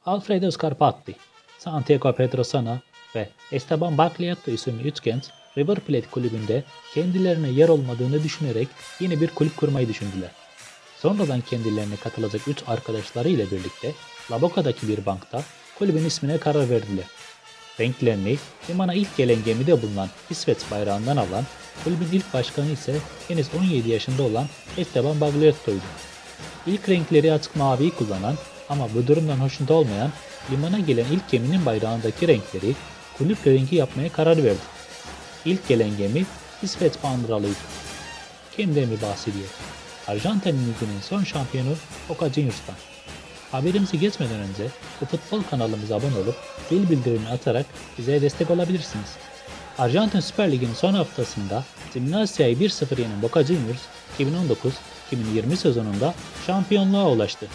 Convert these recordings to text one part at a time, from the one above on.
Alfredo Scarpati, Santiago Pedrosa ve Esteban Baglietto isimli 3 genç River Plate kulübünde kendilerine yer olmadığını düşünerek yeni bir kulüp kurmayı düşündüler. Sonradan kendilerine katılacak 3 arkadaşları ile birlikte La Boca'daki bir bankta kulübün ismine karar verdiler. Renklerini limana ilk gelen gemide bulunan İsveç bayrağından alan, kulübün ilk başkanı ise henüz 17 yaşında olan Esteban Baglietto'ydu. İlk renkleri açık maviyi kullanan ama bu durumdan hoşnut olmayan, limana gelen ilk geminin bayrağındaki renkleri kulüp rengi yapmaya karar verdi. İlk gelen gemi İsveç bandıralıydı. Kimden mi bahsediyor? Arjantin Ligi'nin son şampiyonu Boca Juniors'tan. Haberimizi geçmeden önce bu futbol kanalımıza abone olup bildirimini atarak bize destek olabilirsiniz. Arjantin Süper Ligi'nin son haftasında Gimnasia'yı 1-0 yenen Boca Juniors 2019-2020 sezonunda şampiyonluğa ulaştı.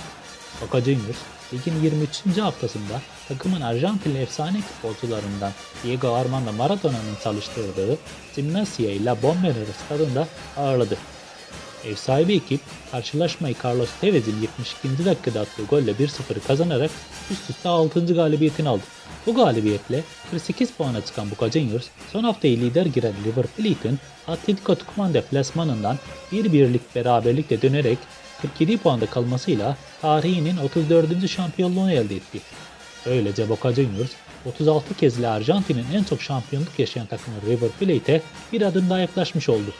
Boca Juniors, ligin 23. haftasında takımın Arjantinli efsane futbolcularından Diego Armando Maradona'nın çalıştırdığı Gimnasia La Bombonera stadında ağırladı. Ev sahibi ekip karşılaşmayı Carlos Tevez'in 72. dakikada attığı golle 1-0 kazanarak üst üste 6. galibiyetini aldı. Bu galibiyetle 48 puana çıkan Boca Juniors son haftayı lider giren River Plate'in Atletico Tucumán deplasmanından bir birlik beraberlikle dönerek 47 puanda kalmasıyla tarihinin 34. şampiyonluğunu elde etti. Böylece Boca Juniors 36 kez ile Arjantin'in en çok şampiyonluk yaşayan takımı River Plate'e bir adım daha yaklaşmış oldu.